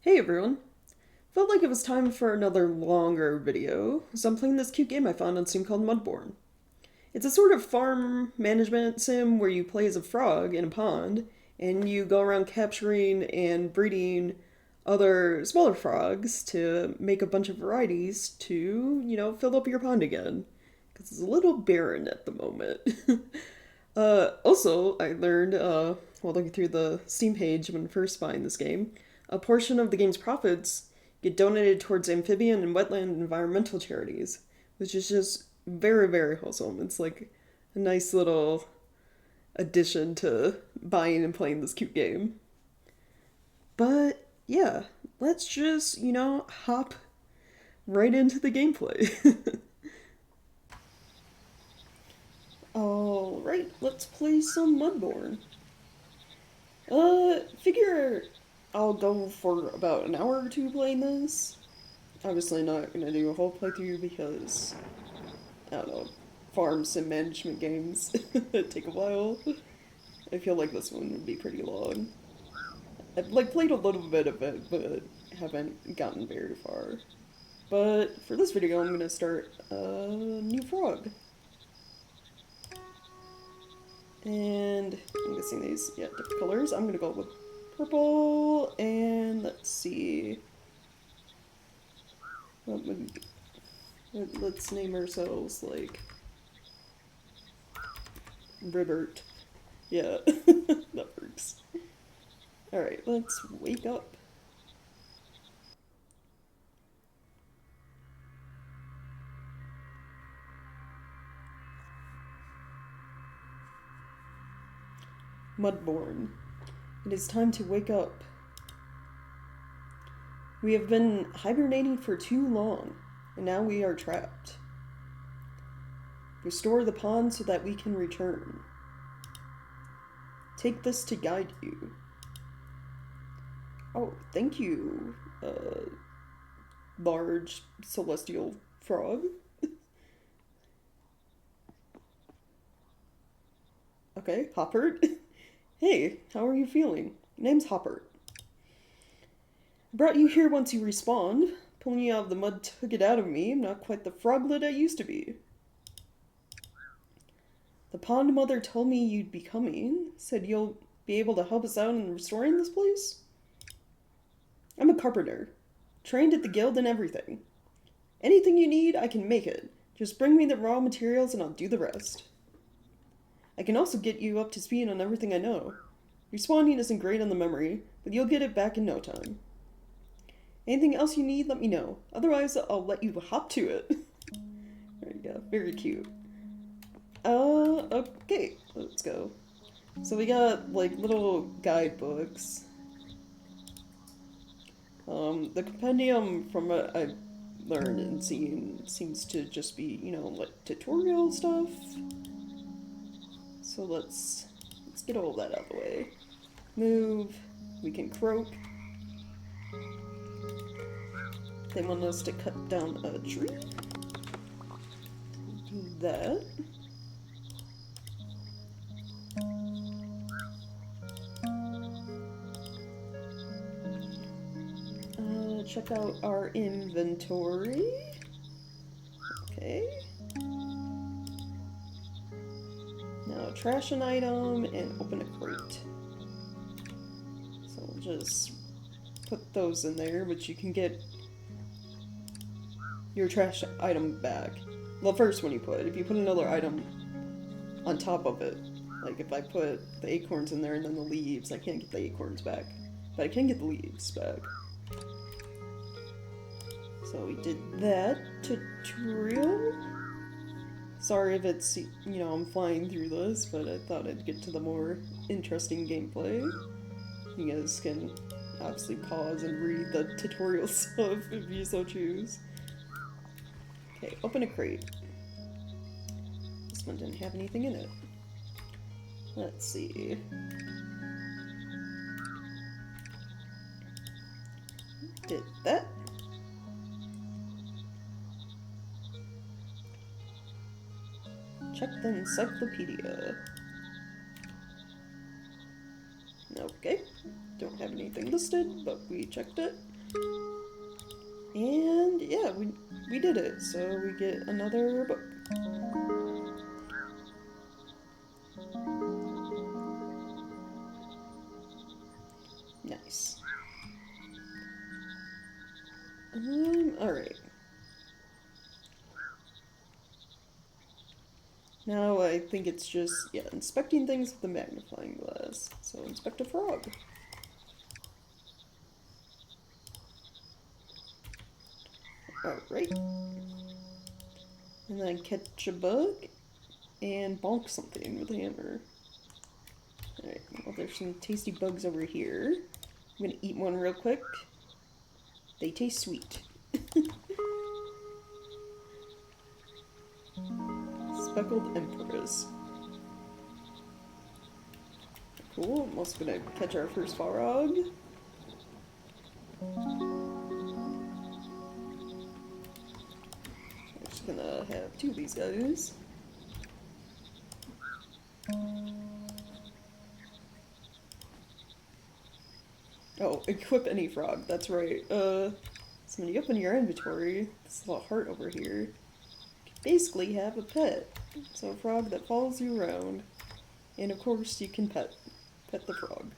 Hey everyone! Felt like it was time for another longer video, so I'm playing this cute game I found on Steam called Mudborne. It's a sort of farm management sim where you play as a frog in a pond, and you go around capturing and breeding other smaller frogs to make a bunch of varieties to, fill up your pond again. Because it's a little barren at the moment. Also, I learned while looking through the Steam page when first buying this game, a portion of the game's profits get donated towards amphibian and wetland environmental charities, which is just very, very wholesome. It's like a nice little addition to buying and playing this cute game. But yeah, let's just, hop right into the gameplay. Alright, let's play some Mudborne. Figure I'll go for about an hour or two playing this. Obviously not gonna do a whole playthrough because, I don't know, farm sim management games take a while. I feel like this one would be pretty long. I've played a little bit of it, but haven't gotten very far. But for this video, I'm gonna start a new frog. And I'm guessing these, yeah, different colors. I'm gonna go with purple, and let's see. What would, let's name ourselves, like, Ribert. Yeah, that works. Alright, let's wake up. Mudborne. It is time to wake up. We have been hibernating for too long, and now we are trapped. Restore the pond so that we can return. Take this to guide you. Oh, thank you, large celestial frog. Okay, Hoppert. Hey, how are you feeling? Name's Hoppert. Brought you here once you respawned. Pulling you out of the mud took it out of me. I'm not quite the froglet I used to be. The pond mother told me you'd be coming. Said you'll be able to help us out in restoring this place? I'm a carpenter. Trained at the guild and everything. Anything you need, I can make it. Just bring me the raw materials and I'll do the rest. I can also get you up to speed on everything I know. Respawning isn't great on the memory, but you'll get it back in no time. Anything else you need, let me know. Otherwise, I'll let you hop to it. There you go. Very cute. Okay. Let's go. So we got, like, little guidebooks. The compendium, from what I've learned and seen, seems to just be, like, tutorial stuff. So let's get all that out of the way. Move. We can croak. They want us to cut down a tree. Do that. Check out our inventory. Okay. Now trash an item and open a crate. So we'll just put those in there, but you can get your trash item back. Well, first when you put it. If you put another item on top of it, like if I put the acorns in there and then the leaves, I can't get the acorns back. But I can get the leaves back. So we did that tutorial. Sorry if it's, I'm flying through this, but I thought I'd get to the more interesting gameplay. You guys can obviously pause and read the tutorial stuff if you so choose. Okay, open a crate. This one didn't have anything in it. Let's see. Did that. Check the encyclopedia. Okay, don't have anything listed, but we checked it. And yeah, we did it. So we get another book. Nice. Alright. Now I think it's just, yeah, inspecting things with the magnifying glass. So inspect a frog. Alright. And then catch a bug and bonk something with a hammer. Alright, well there's some tasty bugs over here. I'm gonna eat one real quick. They taste sweet. Speckled emperors. Cool, I'm also gonna catch our first frog. I'm just gonna have two of these guys. Oh, equip any frog, that's right. So when you open your inventory, this little heart over here, you can basically have a pet. So a frog that follows you around. And of course you can pet the frog.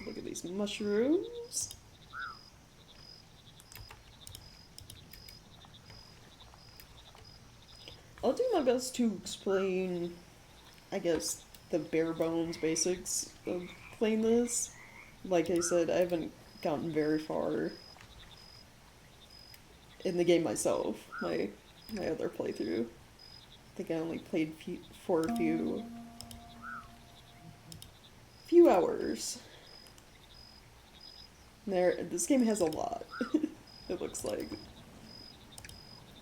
Look at these mushrooms. I'll do my best to explain, I guess, the bare bones basics of playing this. Like I said, I haven't gotten very far in the game myself. My other playthrough. I think I only played for a few hours. This game has a lot. It looks like.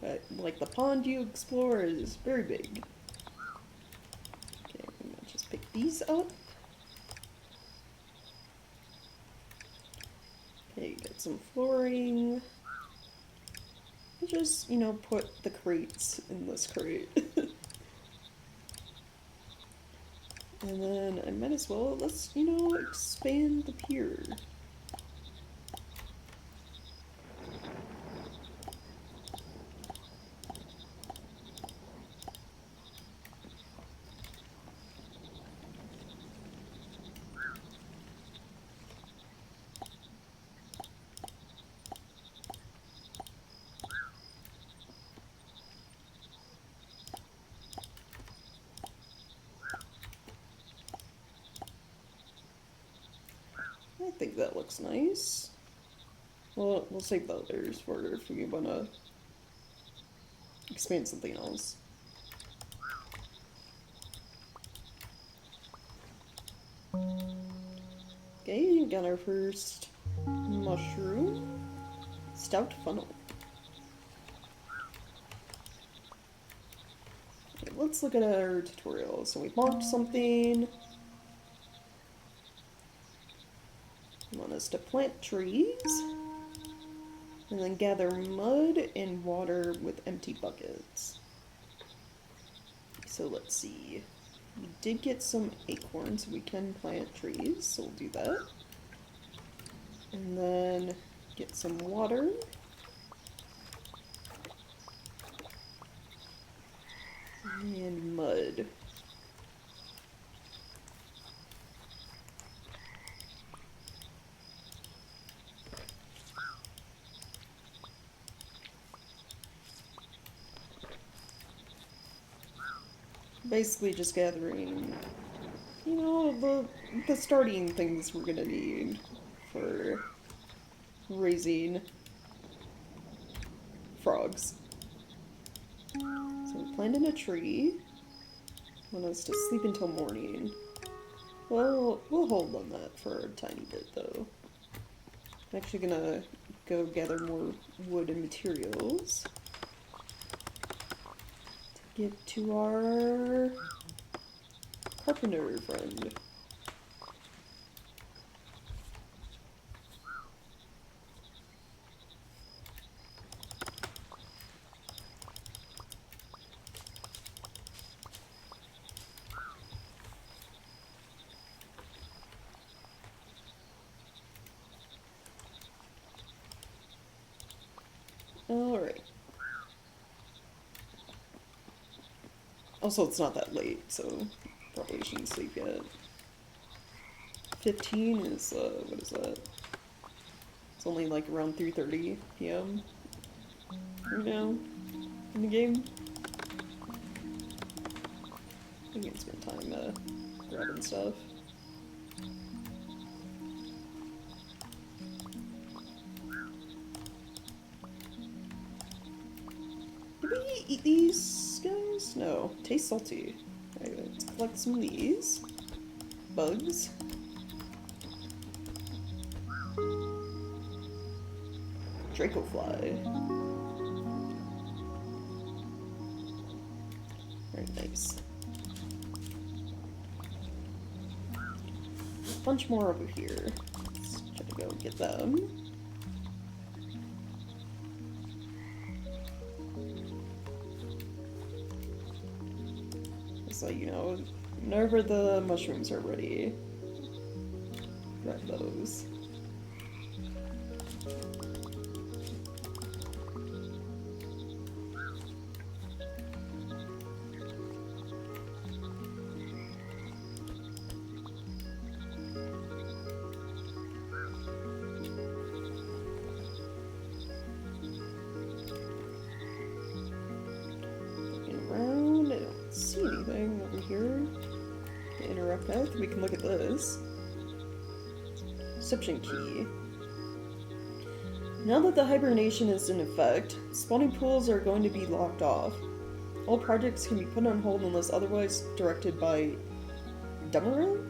But, like the pond you explore is very big. Okay, I'm gonna just pick these up. Okay, got some flooring. I'll just, put the crates in this crate. And then I might as well, let's, expand the pier. I think that looks nice. Well, we'll save the others for if we want to expand something else. Okay, got our first mushroom. Stout funnel. Okay, let's look at our tutorial. So we marked something. You want us to plant trees. And then gather mud and water with empty buckets. So let's see. We did get some acorns, so we can plant trees, so we'll do that. And then get some water. And mud. Basically just gathering, the starting things we're gonna need for raising frogs. So we planted a tree. Want us to sleep until morning. Well, we'll hold on that for a tiny bit though. I'm actually gonna go gather more wood and materials to give to our carpenter friend. Alright. Also, it's not that late, so probably shouldn't sleep yet. 15 is, what is that? It's only like around 3:30 p.m. right now in the game. I can spend time grabbing stuff. Did we eat these guys? No. Taste salty. Alright, let's collect some of these. Bugs. Dracofly. Very nice. A bunch more over here. Let's try to go get them. So, you know, whenever the mushrooms are ready, grab those. We can look at this. Reception key. Now that the hibernation is in effect, spawning pools are going to be locked off. All projects can be put on hold unless otherwise directed by Demeril?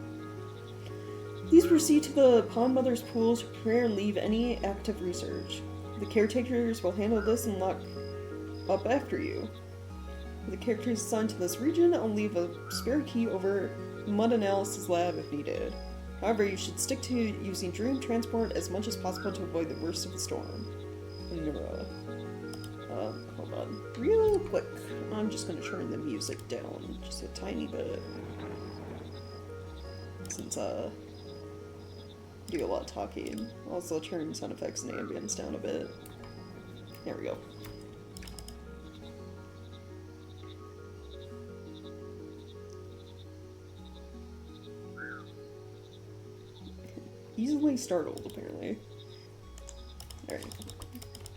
Please proceed to the Pond Mother's pool to prepare and leave any active research. The caretakers will handle this and lock up after you. For the characters assigned to this region, I'll leave a spare key over Mud Analysis Lab if needed. However, you should stick to using dream transport as much as possible to avoid the worst of the storm. Hold on. Real quick. I'm just gonna turn the music down just a tiny bit. Since, do a lot of talking. Also turn sound effects and ambience down a bit. There we go. Easily startled, apparently. Alright.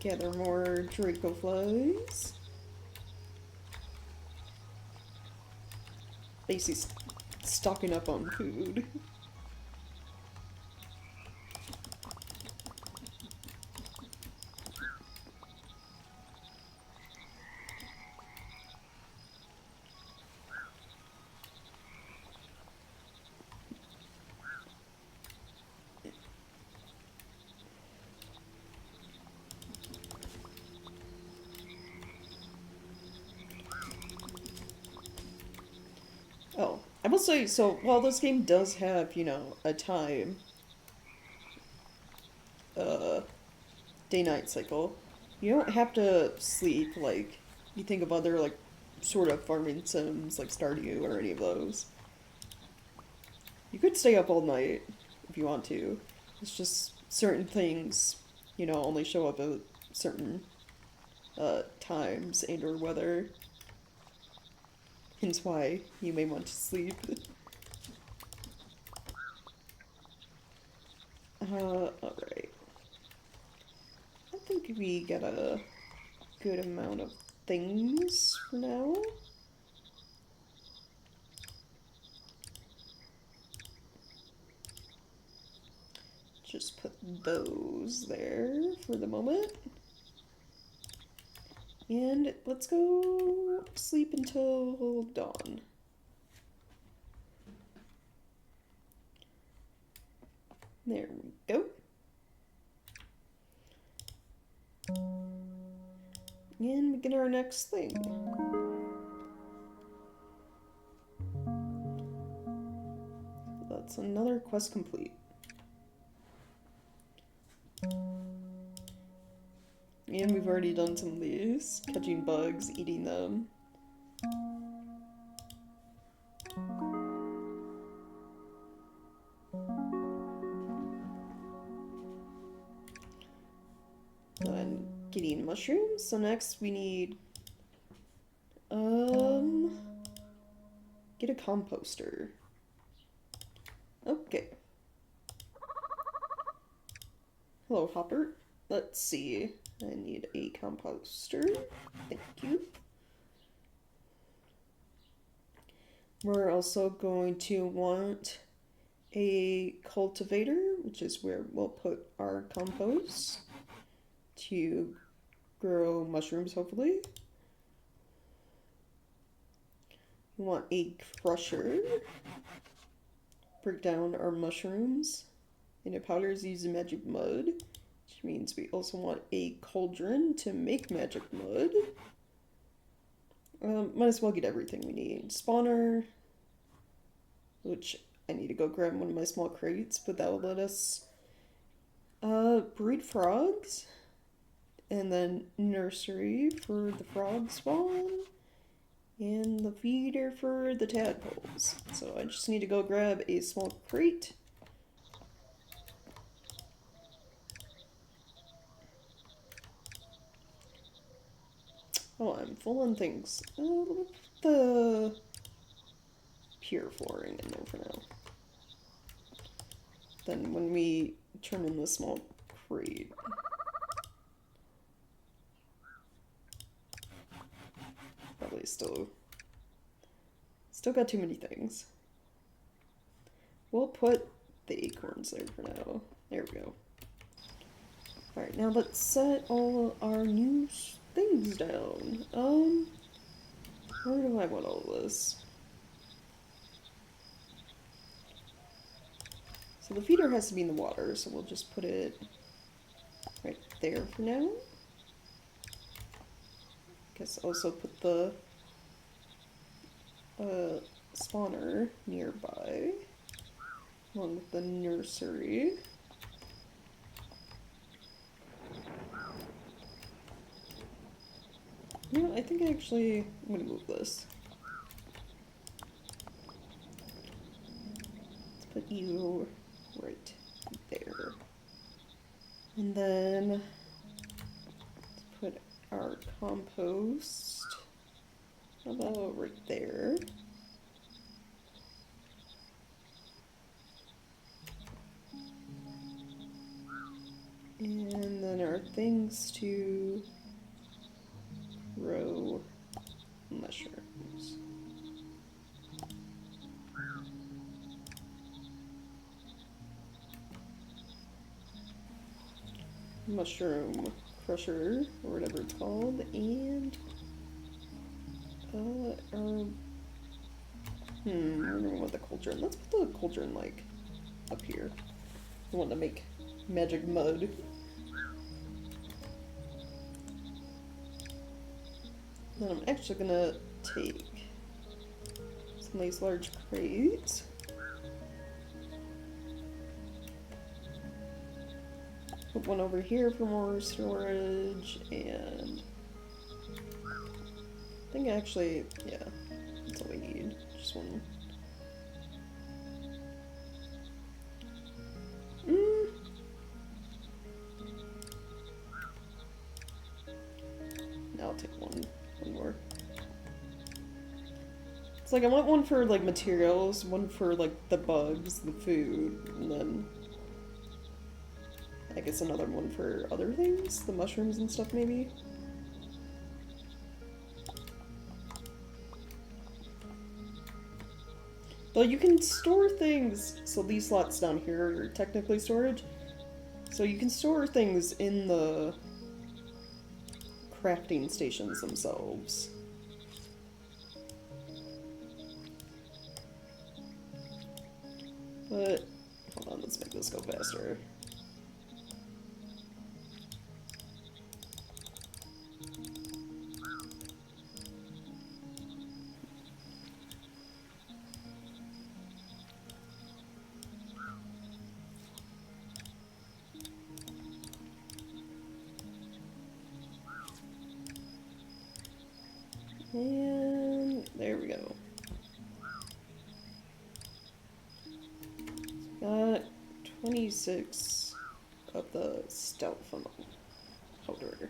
Gather more Dracoflies. Basically stocking up on food. Oh, I will say, so while this game does have, you know, a time, day-night cycle, you don't have to sleep like you think of other, like, sort of farming sims, like Stardew or any of those. You could stay up all night if you want to. It's just certain things, you know, only show up at certain, times and or weather. Hence why you may want to sleep. Alright. I think we got a good amount of things for now. Just put those there for the moment. And let's go sleep until dawn. There we go. And we get our next thing. That's another quest complete. And we've already done some of these. Catching bugs, eating them. And getting mushrooms. So next we need get a composter. Okay. Hello, Hopper. Let's see. I need a composter. Thank you. We're also going to want a cultivator, which is where we'll put our compost to grow mushrooms, hopefully. We want a crusher. Break down our mushrooms into powders using magic mud, which means we also want a cauldron to make magic mud. Might as well get everything we need. Spawner, which I need to go grab one of my small crates, but that will let us breed frogs. And then nursery for the frog spawn. And the feeder for the tadpoles. So I just need to go grab a small crate. Oh, I'm full on things. Let me put the pure flooring in there for now. Then when we turn in the small crate. Probably still got too many things. We'll put the acorns there for now. There we go. Alright, now let's set all our new things down. Where do I want all this? So the feeder has to be in the water, so we'll just put it right there for now. Guess also put the spawner nearby, along with the nursery. You know, I think I'm gonna move this. Let's put you right there. And then let's put our compost about right there. And then our things to grow mushrooms. Mushroom crusher, or whatever it's called, and I don't know what the cauldron. Let's put the cauldron like up here. I want to make magic mud. Then I'm actually gonna take some of these large crates. Put one over here for more storage, and I think actually, yeah, that's all we need. Just one. Now I'll take one more. It's like I want one for like materials, one for like the bugs, the food, and then I guess another one for other things, the mushrooms and stuff maybe. Though you can store things, so these slots down here are technically storage. So you can store things in the crafting stations themselves. But, hold on, let's make this go faster. And there we go. Got 26 of the stout funnel powder.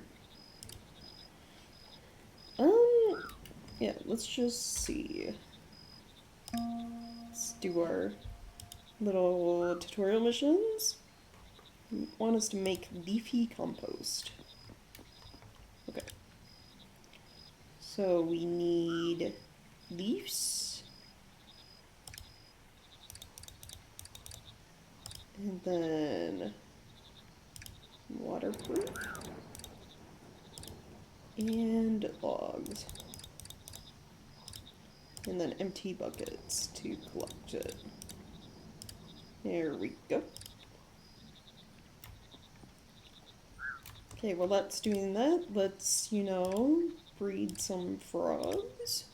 Yeah, let's just see. Let's do our little tutorial missions. You want us to make leafy compost. Okay. So we need leaves. And then waterproof. And logs. And then empty buckets to collect it. There we go. Okay, well that's doing that. Let's, breed some frogs.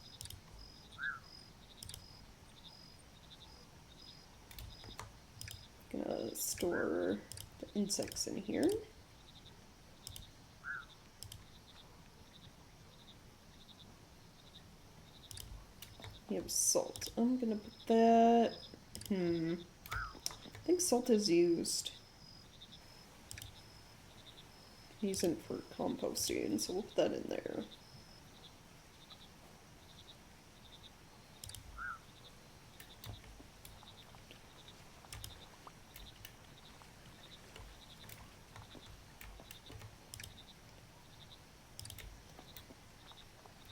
Gonna store the insects in here. We have salt. I'm gonna put that... I think salt is used. Using for composting, so we'll put that in there.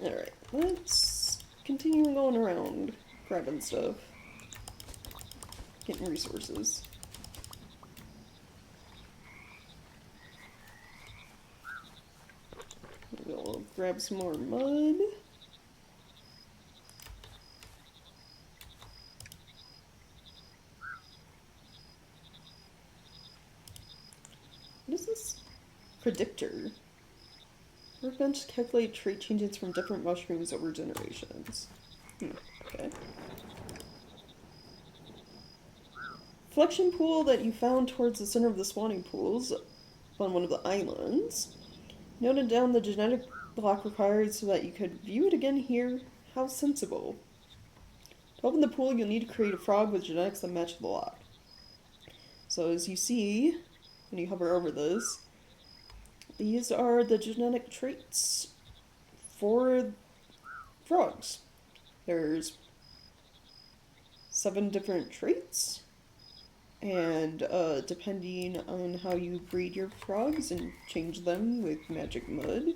Alright, let's continue going around, grabbing stuff. Getting resources. We'll grab some more mud. What is this? Predictor. Workbench calculate trait changes from different mushrooms over generations. Okay. Flexion pool that you found towards the center of the spawning pools on one of the islands. Noted down the genetic block required so that you could view it again here. How sensible. To open the pool, you'll need to create a frog with genetics that match the block. So as you see, when you hover over this, these are the genetic traits for frogs. There's 7 different traits, and depending on how you breed your frogs and change them with magic mud,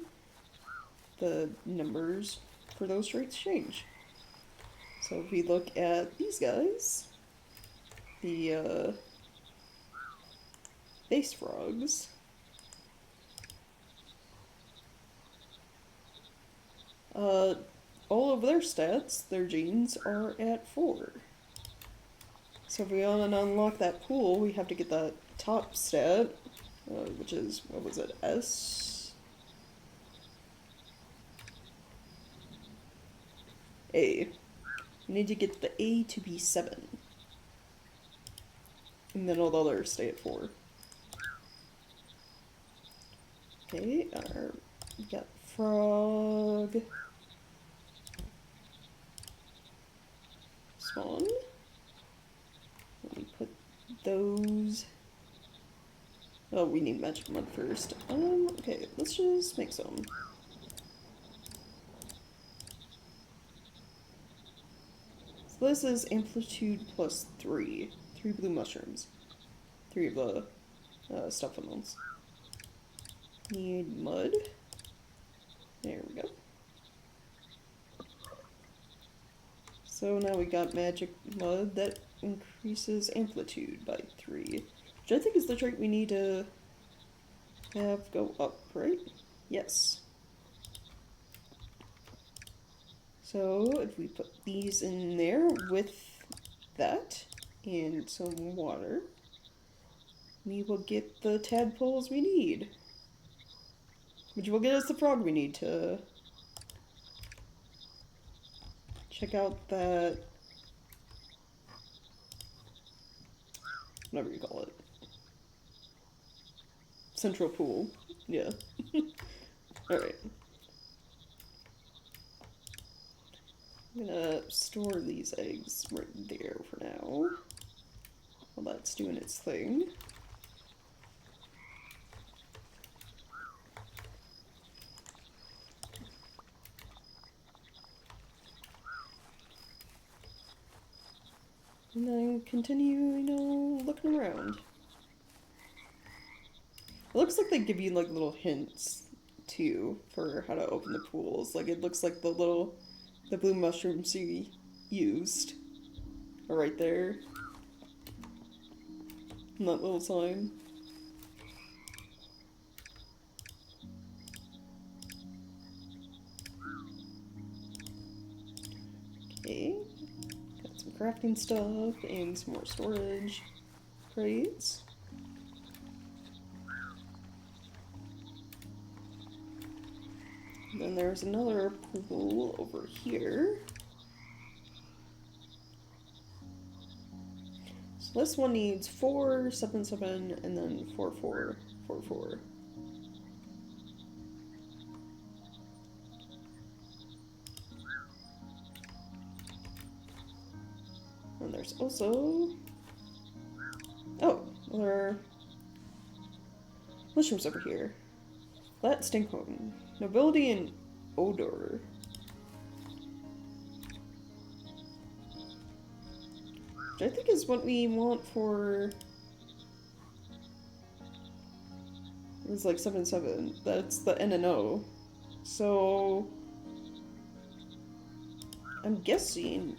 the numbers for those traits change. So if we look at these guys, the base frogs, all of their stats, their genes, are at 4. So if we want to unlock that pool, we have to get that top stat, which is, what was it, S? A. We need to get the A to be 7. And then all the others stay at 4. Okay, we got frog. Spawn. Let me put those. Oh, we need magic mud first. Okay, let's just make some. So this is amplitude plus 3. 3 blue mushrooms. 3 of the stuff amounts. Need mud. There we go. So now we got magic mud that increases amplitude by 3. Which I think is the trait we need to have go up, right? Yes. So if we put these in there with that and some water, we will get the tadpoles we need. Which will get us the frog we need to check out that, whatever you call it, central pool. Yeah. Alright. I'm gonna store these eggs right there for now, while that's doing its thing. And then continue, looking around. It looks like they give you like little hints too for how to open the pools. Like it looks like the blue mushrooms you used are right there in that little sign. Okay, got some crafting stuff and some more storage crates. Then there's another pool over here. So this one needs 4, 7, 7, and then 4, 4, 4, 4. And there's also... Oh, there are mushrooms over here. Flat stink potent. Nobility and odor. Which I think is what we want for... It's like 7, 7. That's the N and O. So... I'm guessing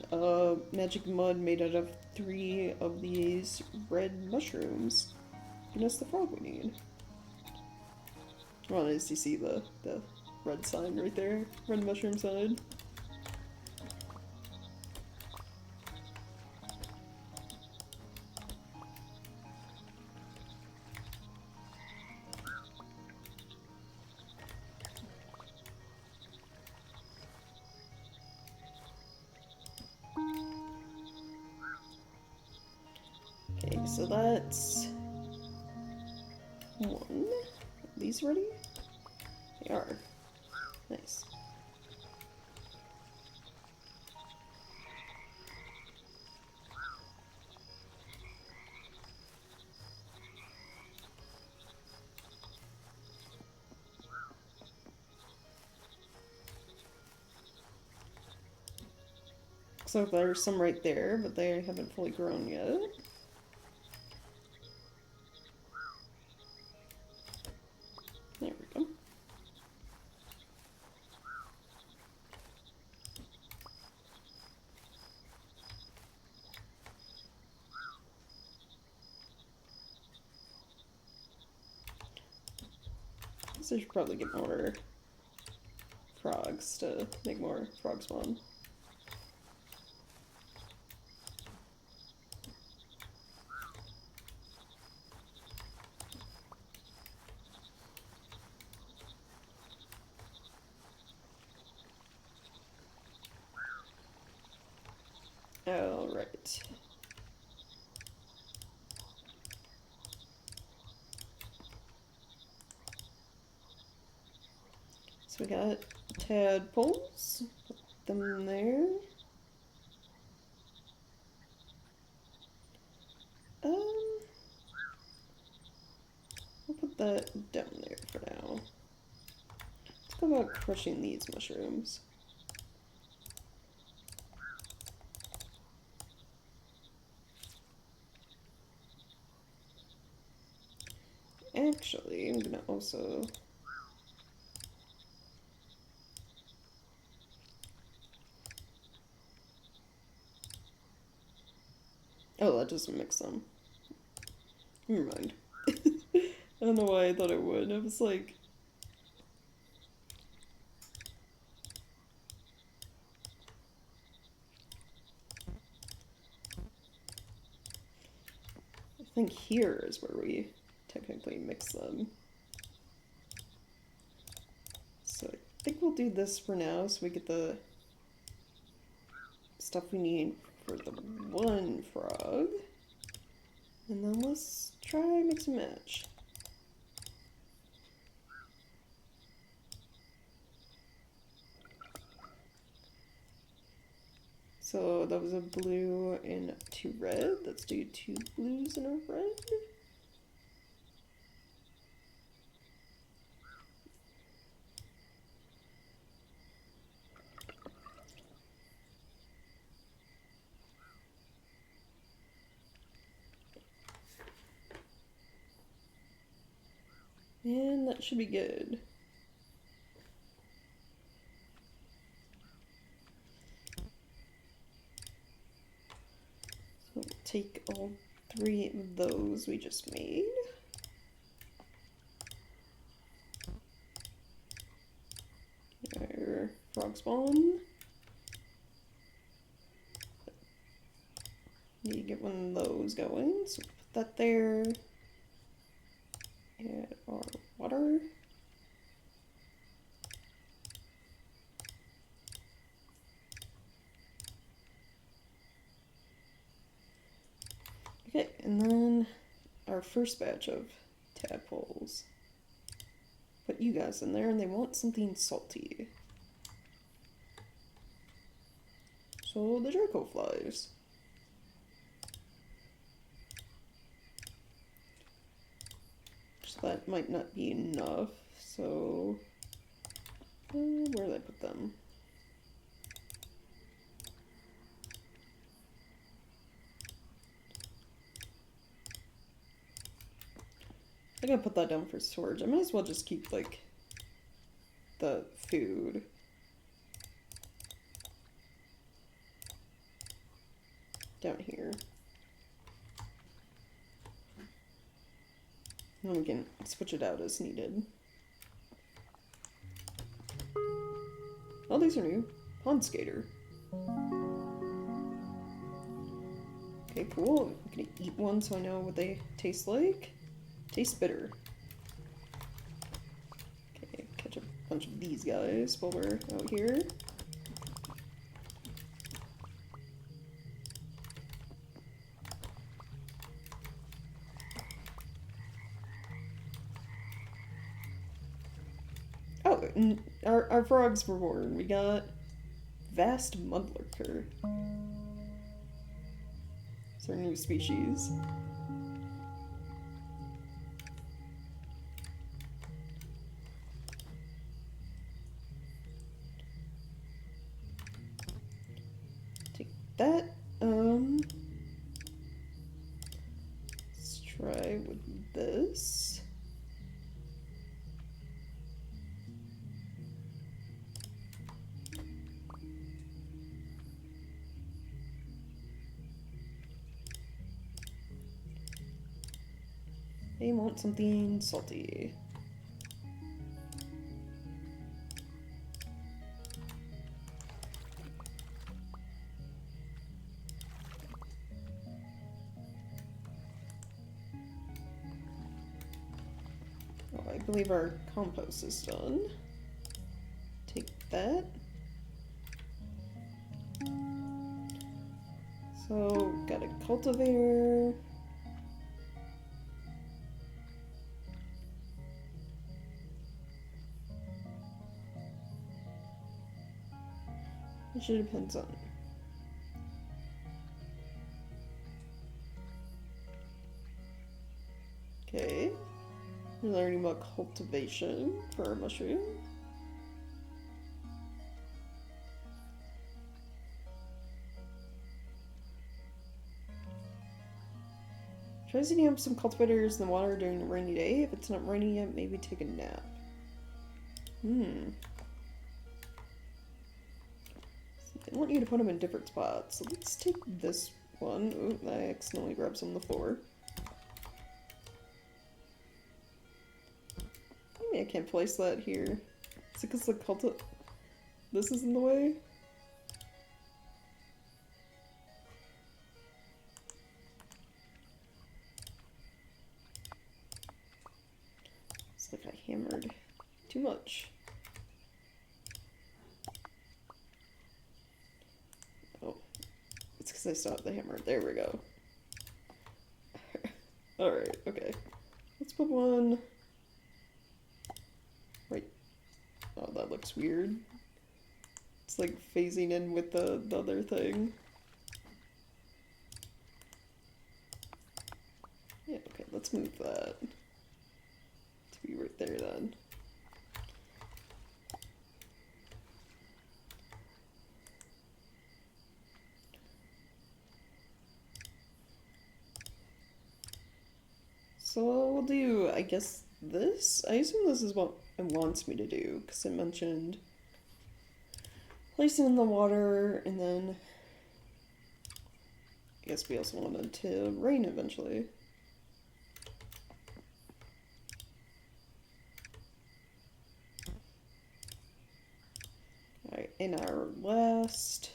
magic mud made out of 3 of these red mushrooms. And that's the frog we need. Well, as you see the red sign right there, red mushroom sign. Okay, so that's 1. Are these ready? They are. Nice. So there's some right there, but they haven't fully grown yet. There we go. So I should probably get more frogs to make more frog spawn. Alright. So we got tadpoles. Put them there. We'll put that down there for now. Let's go about crushing these mushrooms. Actually, I'm gonna also... Oh, that doesn't mix them. Never mind. I don't know why I thought it would. I was like... I think here is where we technically mix them. So I think we'll do this for now so we get the stuff we need for the one frog. And then let's try mix and match. So that was a blue and 2 red. Let's do 2 blues and a red. And that should be good. So we'll take all 3 of those we just made. Our frog spawn. Need to get one of those going, so put that there. Add our water. Okay, and then our first batch of tadpoles. Put you guys in there, and they want something salty. So the Draco flies. So that might not be enough, so where did I put them? I gotta put that down for storage. I might as well just keep, like, the food. Down here. And then we can switch it out as needed. Oh, these are new. Pond skater. Okay, cool. I'm gonna eat one so I know what they taste like. Tastes bitter. Okay, catch a bunch of these guys while we're out here. Oh, and our frogs were born. We got vast mudlurker. It's our new species. Take that. Let's try with this. They want something salty. Oh, I believe our compost is done. Take that. So, got a cultivator. It should depends on. Okay. We're learning about cultivation for our mushroom. Try setting up some cultivators in the water during a rainy day. If it's not raining yet, maybe take a nap. I want you to put them in different spots. So let's take this one. Ooh, I accidentally grabbed some on the floor. Maybe I can't place that here. Is it because the this is in the way? It's like I hammered too much. Oh, it's because I stopped the hammer. There we go. Alright, okay. Let's put one right. Oh, that looks weird. It's like phasing in with the other thing. Yeah, okay, let's move that to be right there then. So we'll do, I guess, this. I assume this is what it wants me to do, because it mentioned place it in the water, and then I guess we also wanted to rain eventually. Alright, in our last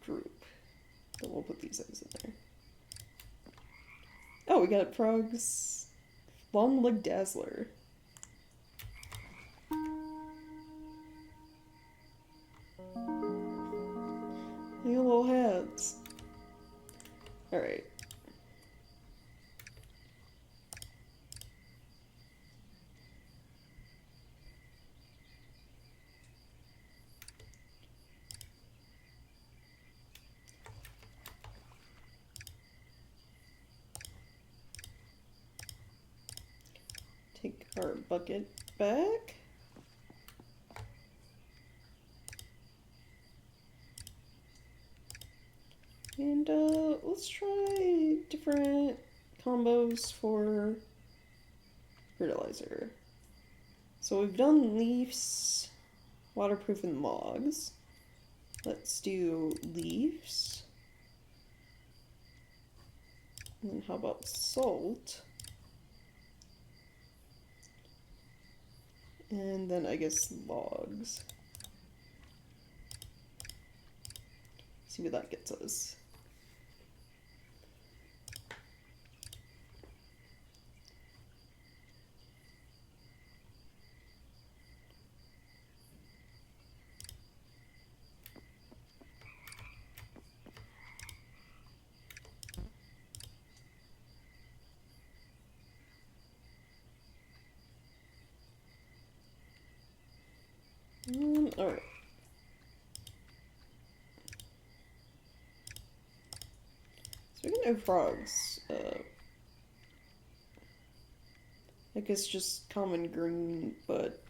group, then we'll put these eggs in there. Oh, we got Frog's long-legged dazzler. New little hats. Alright. Take our bucket back. And let's try different combos for fertilizer. So we've done leaves, waterproof, and logs. Let's do leaves. And then how about salt? And then I guess logs. See what that gets us. Alright. Speaking of frogs, I guess just common green, but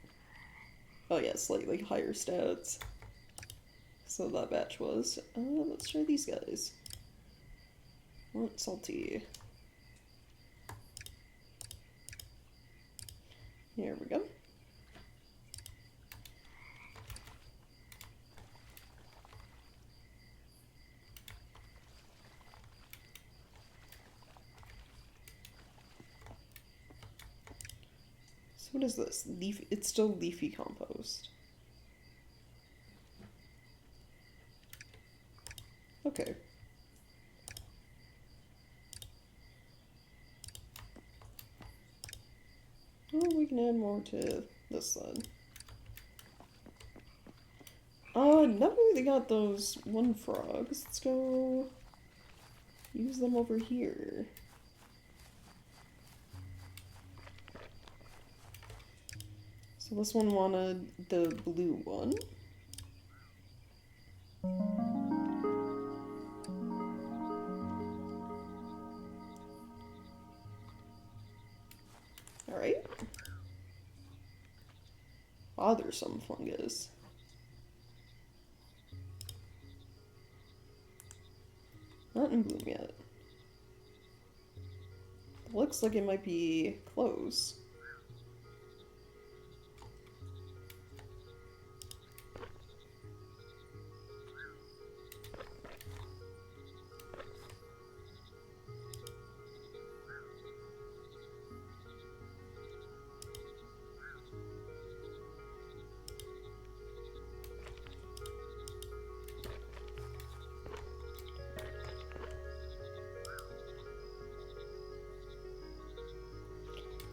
oh yeah, slightly higher stats. So that batch was. Let's try these guys. Want salty. Here we go. So what is this? Leaf? It's still leafy compost. Okay. Oh, we can add more to this side. Now that we got those one frogs, let's go use them over here. So this one wanted the blue one. Alright. Bothersome fungus. Not in bloom yet. Looks like it might be close.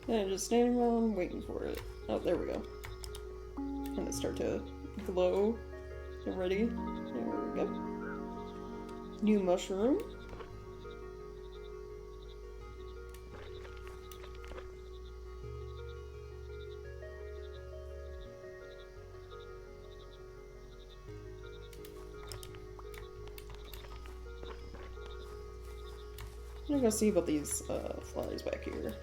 And just standing around waiting for it. Oh, there we go. Kind of start to glow. Get ready. There we go. New mushroom. I'm gonna go see about these flies back here.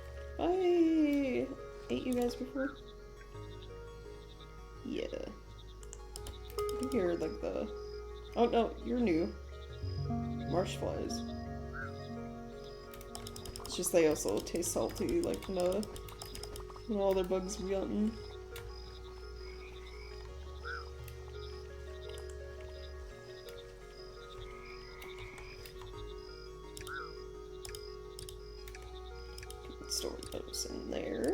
I ate you guys before? Yeah. I think you're like the... Oh no, you're new. Marsh flies. just they also taste salty, like when all other bugs we gotten. Store those in there.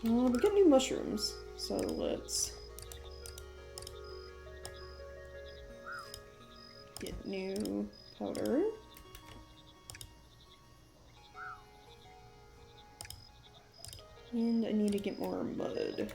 We got new mushrooms, so let's get new powder. And I need to get more mud.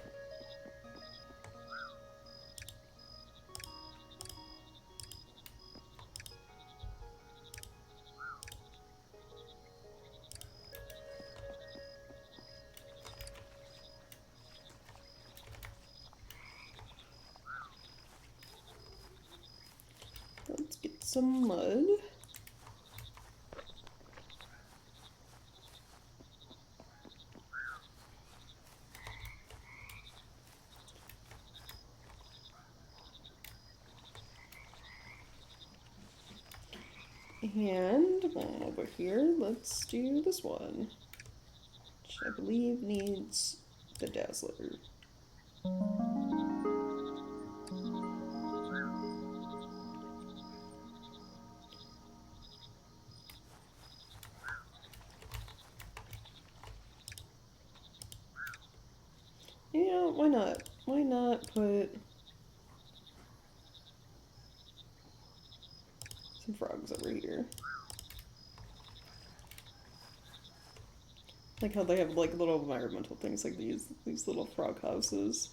Let's get some mud. And over here, let's do this one, which I believe needs the Dazzler. Yeah, why not? Why not put some frogs over here? Like how they have like little environmental things like these little frog houses.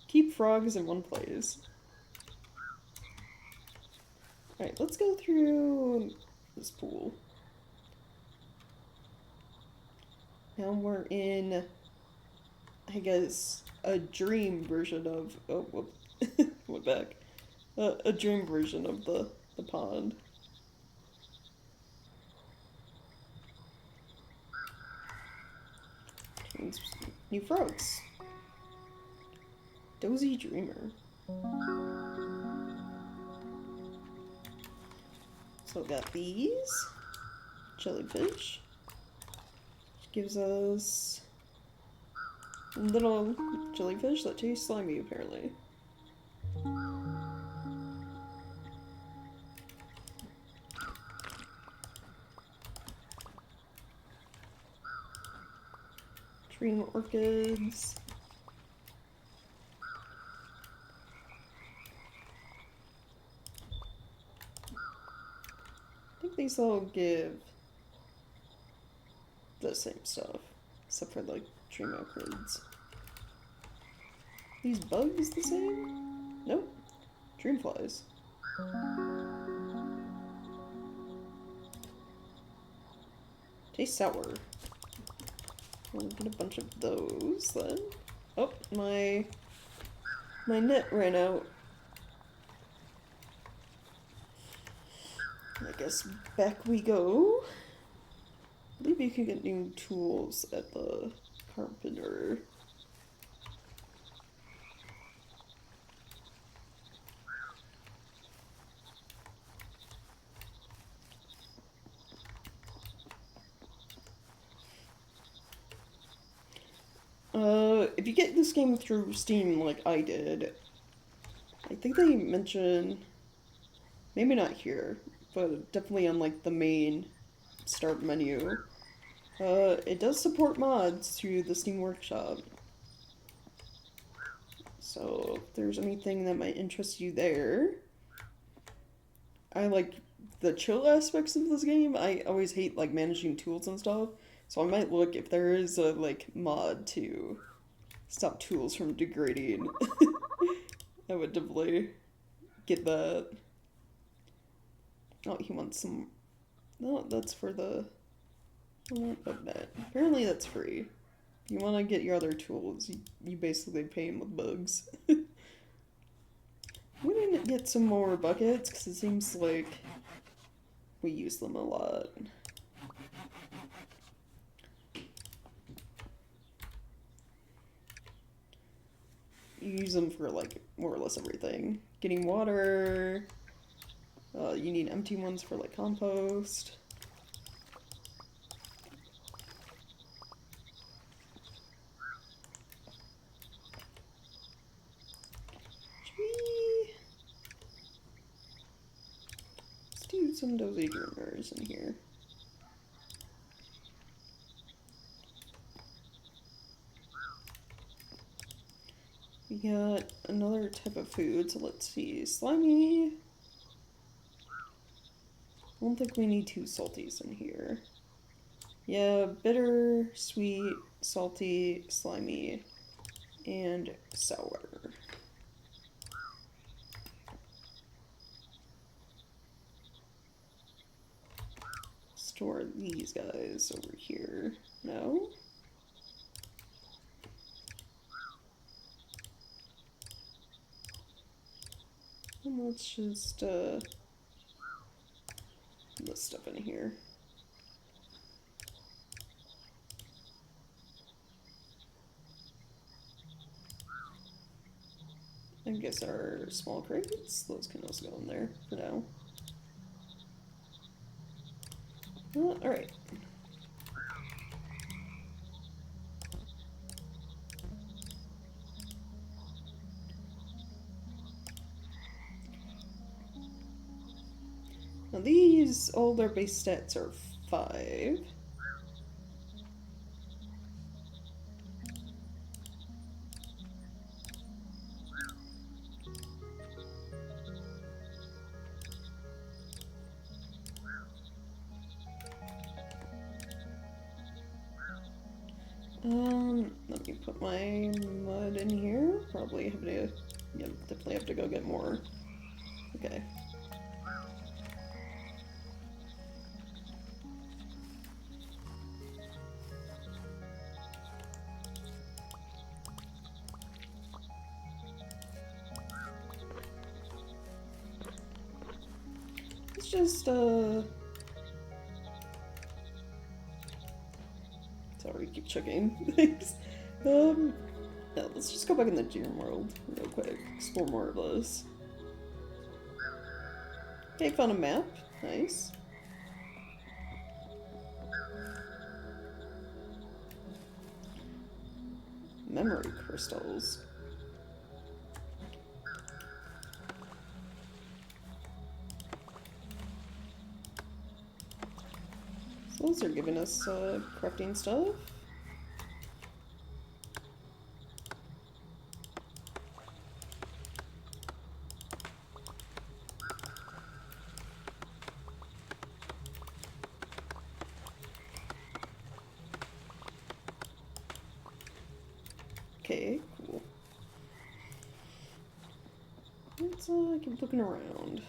Keep frogs in one place. Alright, let's go through this pool. Now we're in, I guess, a dream version of, oh, whoop, went back. A dream version of the pond. New frogs. Dozy Dreamer. So we got these. Jellyfish. Which gives us little jellyfish that taste slimy, apparently. Dream orchids. I think these all give the same stuff, except for like dream orchids. These bugs the same? Nope. Dream flies. Tastes sour. We'll get a bunch of those then. Oh, my net ran out. I guess back we go. I believe you can get new tools at the carpenter. If you get this game through Steam like I did, I think they mention, maybe not here, but definitely on like the main start menu, it does support mods through the Steam Workshop. So if there's anything that might interest you there. I like the chill aspects of this game. I always hate like managing tools and stuff. So I might look if there is a like mod to stop tools from degrading. I would definitely get that. Oh, he wants some. No, that's for the. Apparently that's free. If you want to get your other tools, you basically pay him with bugs. We need to get some more buckets because it seems like we use them a lot. you use them for like more or less everything. Getting water. You need empty ones for like compost. Let's do some dozy dreamers in here. We got another type of food, so let's see. Slimy. I don't think we need two salties in here. Yeah, bitter, sweet, salty, slimy, and sour. Store these guys over here. No? And let's just put this stuff in here. I guess our small crates, those can also go in there for now. Alright. Now these, all their base stats are 5. Let me put my mud in here. Probably have to, yeah, definitely have to go get more. Okay. Let's just, sorry, keep checking things. Yeah, let's just go back in the gym world real quick. Explore more of those. Okay, found a map. Nice. Memory crystals. So those are giving us crafting stuff. Okay, cool. Let's keep looking around.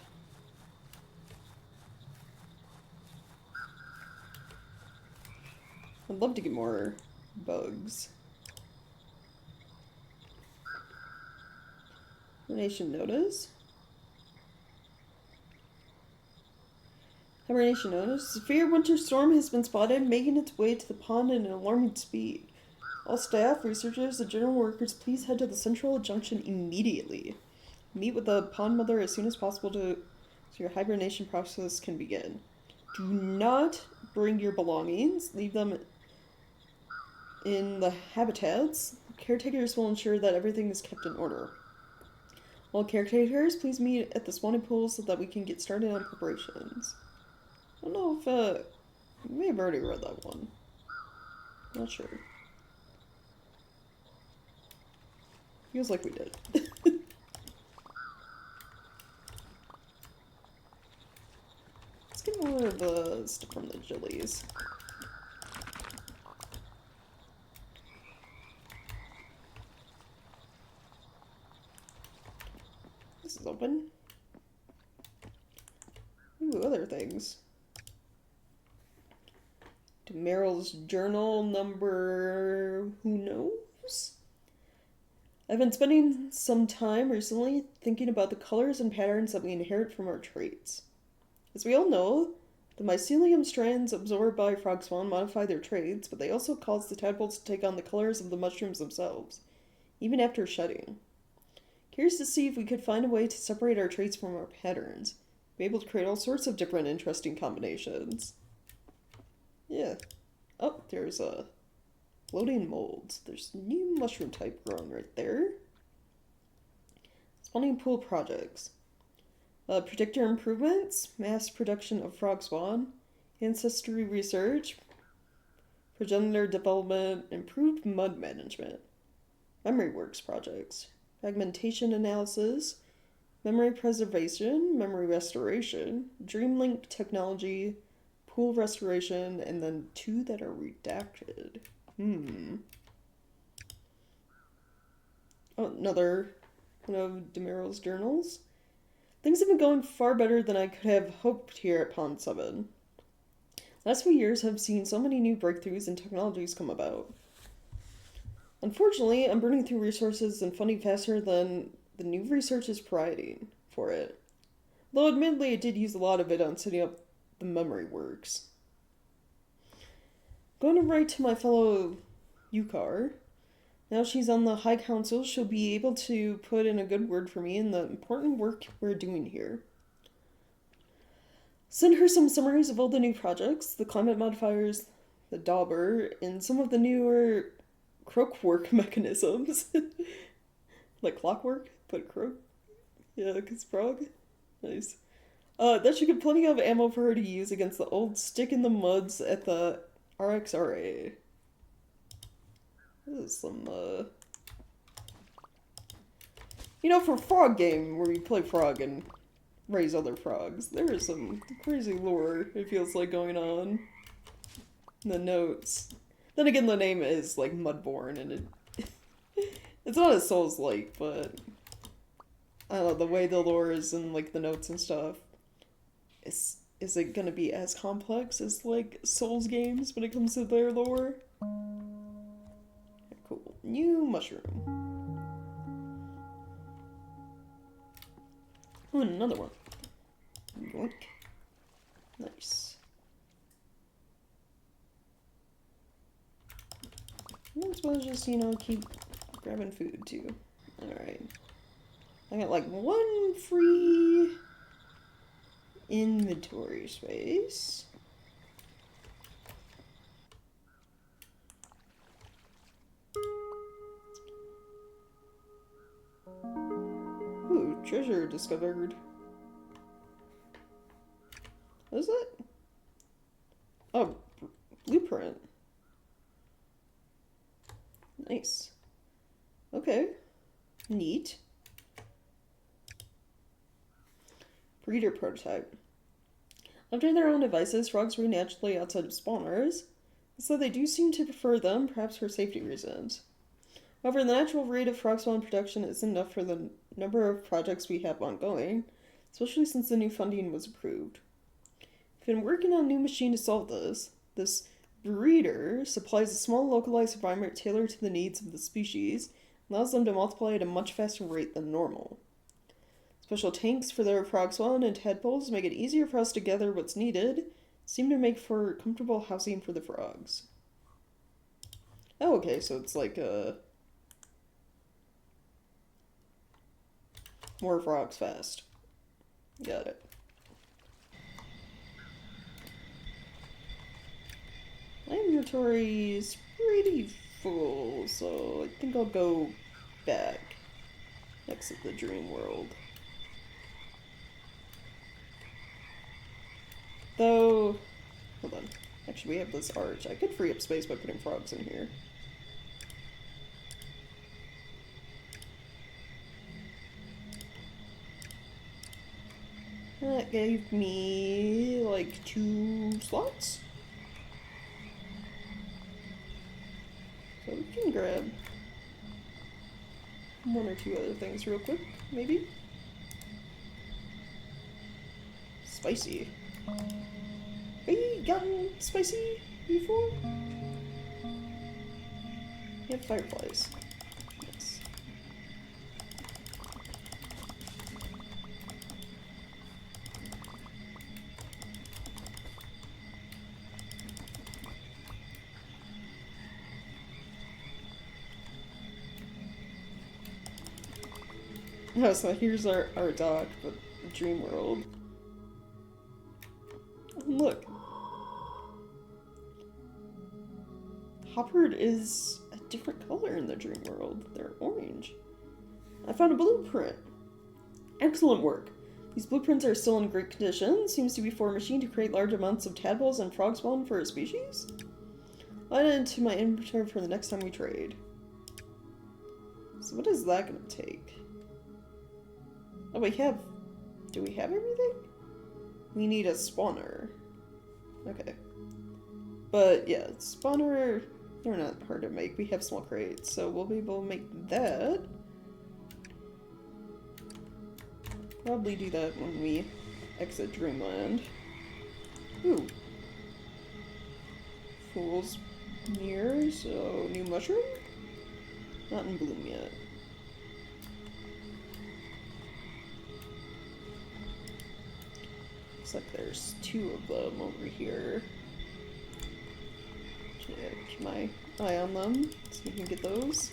I'd love to get more bugs. Hibernation notice. Hibernation notice. Severe winter storm has been spotted, making its way to the pond at an alarming speed. All staff, researchers, and general workers, please head to the central junction immediately. Meet with the pond mother as soon as possible so your hibernation process can begin. Do not bring your belongings. Leave them in the habitats. Caretakers will ensure that everything is kept in order. All caretakers, please meet at the spawning pool so that we can get started on preparations. I don't know if, we may have already read that one. Not sure. Feels like we did. Let's get more of the stuff from the jellies. This is open. Ooh, other things. To Meryl's journal number... who knows? I've been spending some time recently thinking about the colors and patterns that we inherit from our traits. As we all know, the mycelium strands absorbed by frog spawn modify their traits, but they also cause the tadpoles to take on the colors of the mushrooms themselves, even after shedding. Curious to see if we could find a way to separate our traits from our patterns. Be able to create all sorts of different interesting combinations. Yeah. Oh, there's a floating mold. There's new mushroom type growing right there. Spawning pool projects. Predictor improvements, mass production of frog spawn, ancestry research, progenitor development, improved mud management, memory works projects, fragmentation analysis, memory preservation, memory restoration, dreamlink technology, pool restoration, and then 2 that are redacted. Oh, another one of Demiro's journals. Things have been going far better than I could have hoped here at Pond 7. Last few years have seen so many new breakthroughs and technologies come about. Unfortunately, I'm burning through resources and funding faster than the new research is providing for it. Though admittedly, I did use a lot of it on setting up the memory works. Going to write to my fellow Yukar. Now she's on the High Council, she'll be able to put in a good word for me in the important work we're doing here. Send her some summaries of all the new projects, the climate modifiers, the dauber, and some of the newer croakwork mechanisms. Like clockwork, but croak? Yeah, because frog. Nice. That should get plenty of ammo for her to use against the old stick in the muds at the RXRA. This is some, You know, for a frog game where you play frog and raise other frogs, there is some crazy lore, it feels like, going on in the notes. Then again, the name is, like, Mudborne, and it's not as Souls-like, but I don't know, the way the lore is in, like, the notes and stuff, is it gonna be as complex as, like, Souls games when it comes to their lore? Cool. New mushroom. Oh, and another one. Yoink. Nice. Might as well just, you know, keep grabbing food, too. Alright. I got, like, 1 free inventory space. Ooh, treasure discovered. What is it? Oh, blueprint. Nice. Okay. Neat. Breeder prototype. Left to their own devices, frogs breed naturally outside of spawners, so they do seem to prefer them, perhaps for safety reasons. However, the natural rate of frog spawn production isn't enough for the number of projects we have ongoing, especially since the new funding was approved. We've been working on a new machine to solve this. This breeder supplies a small localized environment tailored to the needs of the species, and allows them to multiply at a much faster rate than normal. Special tanks for their frog spawn and tadpoles make it easier for us to gather what's needed, seem to make for comfortable housing for the frogs. Oh, okay, so it's like more frogs fast. Got it. My inventory is pretty full, so I think I'll go back. Exit the dream world. Though, hold on. Actually, we have this arch. I could free up space by putting frogs in here. That gave me, like, 2 slots. So we can grab 1 or 2 other things real quick, maybe. Spicy. Have you gotten spicy before? You have fireflies. Yes. Oh, so here's our dock, but dream world. Oh, look. Hopper is a different color in the dream world. They're orange. I found a blueprint. Excellent work. These blueprints are still in great condition. Seems to be for a machine to create large amounts of tadpoles and frog spawn for a species. I'll add it into my inventory for the next time we trade. So what is that going to take? Oh, we have... Do we have everything? We need a spawner. Okay. But yeah, spawner... They're not hard to make. We have small crates, so we'll be able to make that. Probably do that when we exit Dreamland. Ooh. Fool's Mirror, so new mushroom? Not in bloom yet. Looks like there's 2 of them over here. Keep my eye on them so we can get those.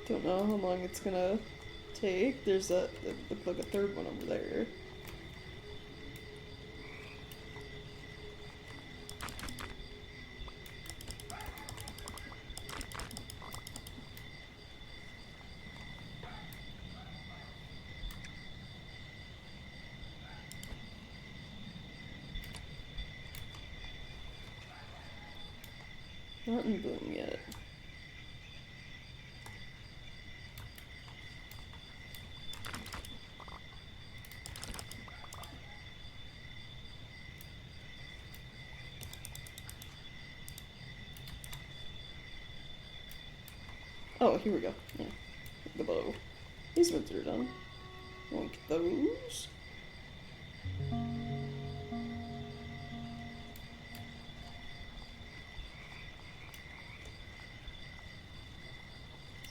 Don't know how long it's gonna take. There's a, it looked like a 3rd one over there. Not in bloom yet. Oh, here we go. Yeah. The bow. These ones are done. Like those.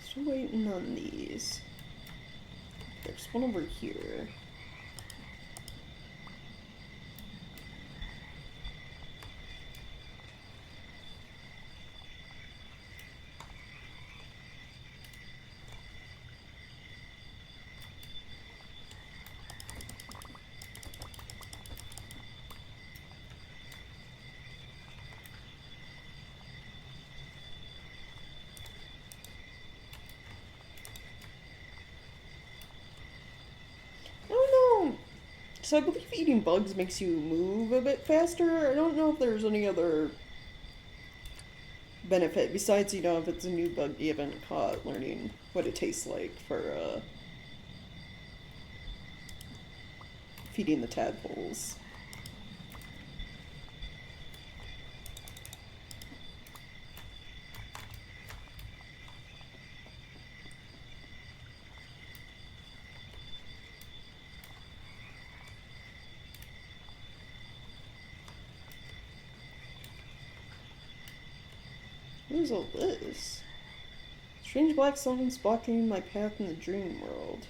Still waiting on these. There's one over here. So I believe eating bugs makes you move a bit faster. I don't know if there's any other benefit besides, you know, if it's a new bug you haven't caught, learning what it tastes like for feeding the tadpoles. What is all this? Strange black something's blocking my path in the dream world.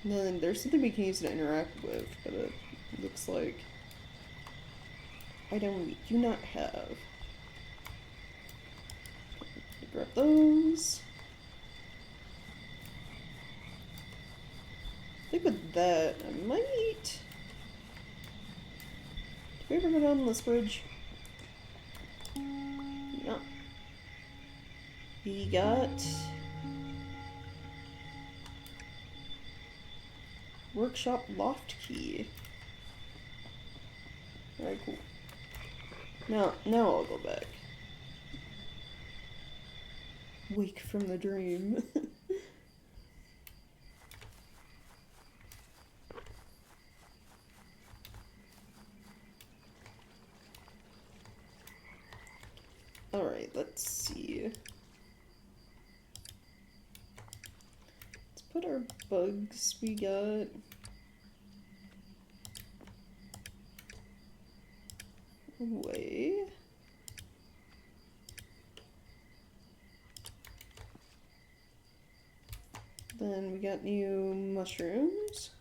And then there's something we can use to interact with, but it looks like item we do not have. Grab those. I think with that, I might... Did we ever go down this bridge? No. We got... Workshop loft key. Alright, cool. Now I'll go back. Wake from the dream. Alright, let's see. Let's put our bugs we got away. Then we got new mushrooms.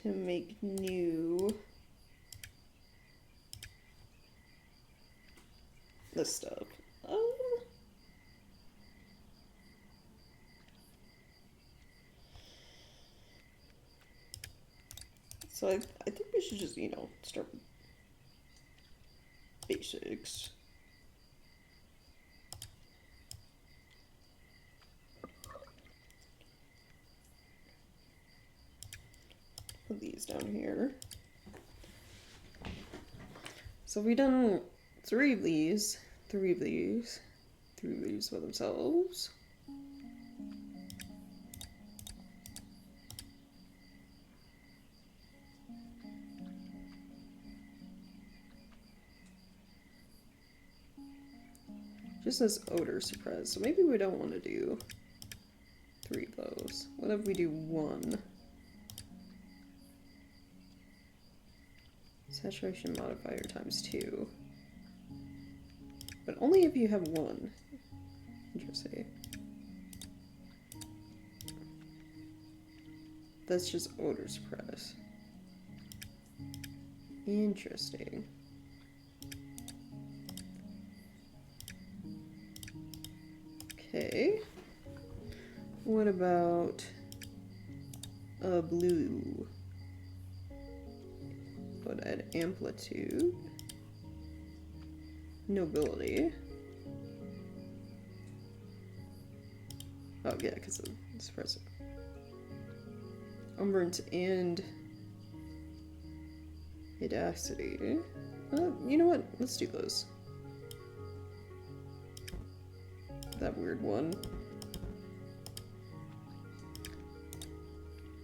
To make new this stuff. So I think we should just, start with basics. Put these down here. So we've done 3 of these, 3 of these, 3 of these by themselves. Just says odor suppress, so maybe we don't want to do 3 of those. What if we do 1? Saturation modifier times 2. But only if you have 1. Interesting. That's just odor suppress. Interesting. Okay. What about a blue? Would add amplitude, nobility. Oh yeah, because of suppressive. Umbrance and audacity. You know what? Let's do those. That weird one.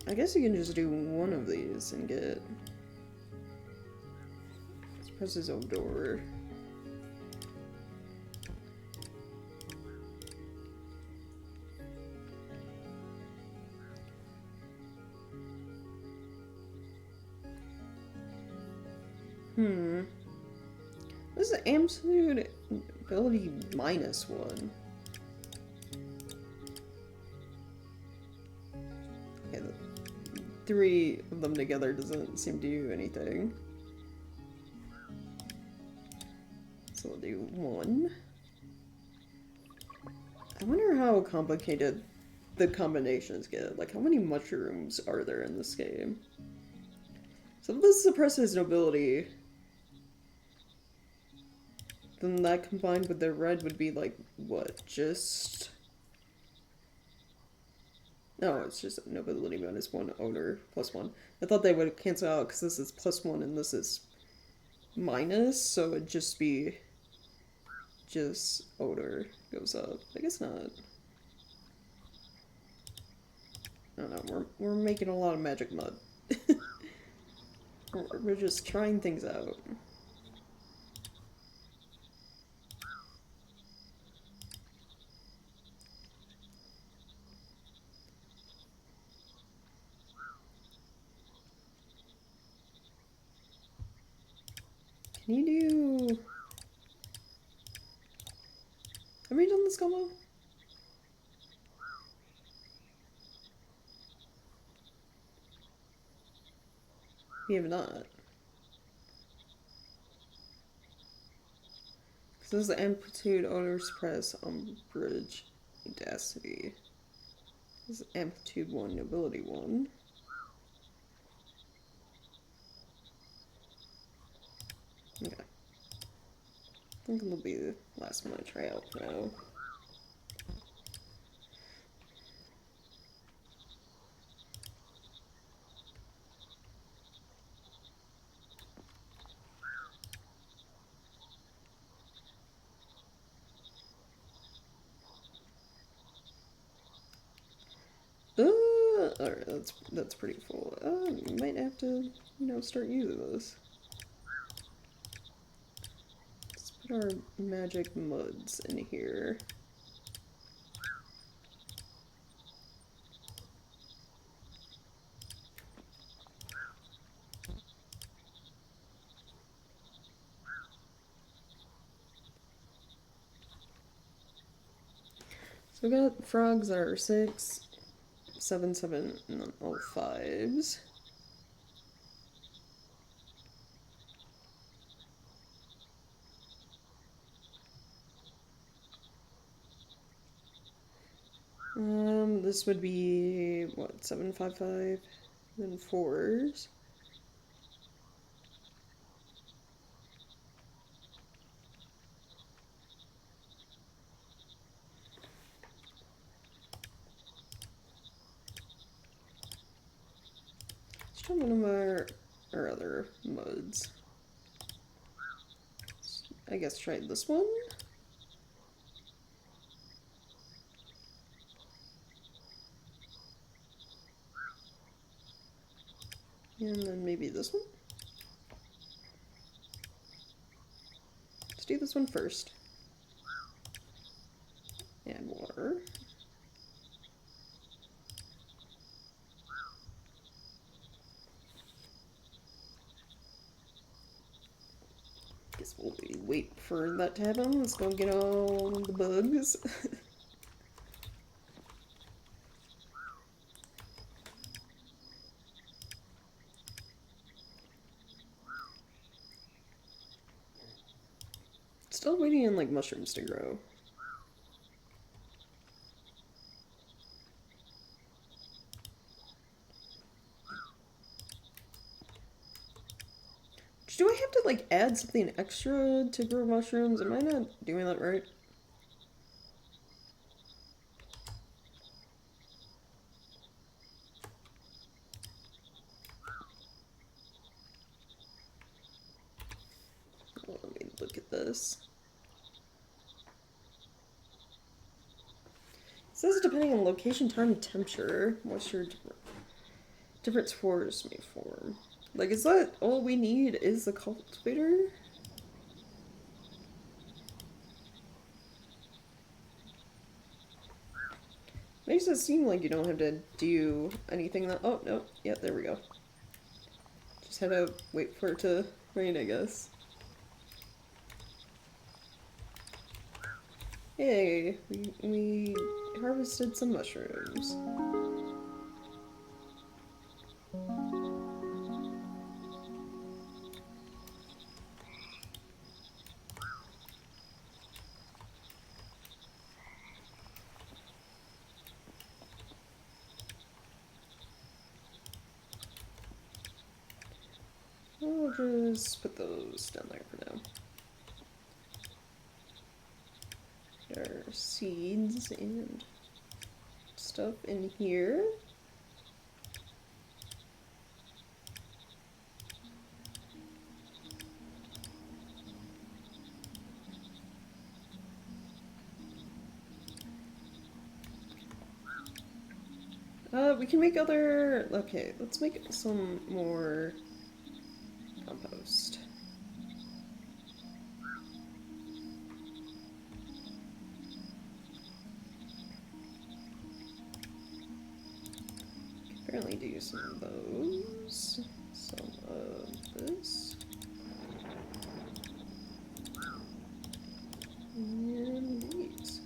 I guess you can just do 1 of these and get suppresses odor. This is amplitude ability -1. Okay, the 3 of them together doesn't seem to do anything. So we'll do 1. I wonder how complicated the combinations get. Like, how many mushrooms are there in this game? So if this suppresses nobility, then that combined with the red would be like, what, just... No, it's just nobility -1, odor +1. I thought they would cancel out because this is +1 and this is minus, so it'd just be just odor goes up. I guess not. I don't know, we're making a lot of magic mud. We're just trying things out. Can you do... Have we done this combo? We have not. Because this is the amplitude, odor suppress, umbrage, audacity. This is amplitude 1, nobility 1. Okay. I think it'll be the last one I try out now. Alright, that's pretty full. You might have to, start using this. Let's put our magic muds in here. So we got frogs that are 6, 7, 7, and then all 5s. This would be, what, 7, 5, 5, then 4s. Let's try one of our other modes. I guess try this one. And then maybe this one. Let's do this one first. Add water. Guess we'll wait for that to happen. Let's go get all the bugs. Still waiting on like mushrooms to grow. Do I have to like add something extra to grow mushrooms? Am I not doing that right? Well, let me look at this. It says depending on location, time, and temperature, moisture different spores may form. Like, is that all we need is the cultivator? Makes it seem like you don't have to do anything that. Oh, no. Yeah, there we go. Just had to wait for it to rain, I guess. Hey, we harvested some mushrooms. I'll just put those down there for now. There are seeds and stuff in here. We can make other. Okay, let's make some more compost. Apparently do some of those, some of this, and these.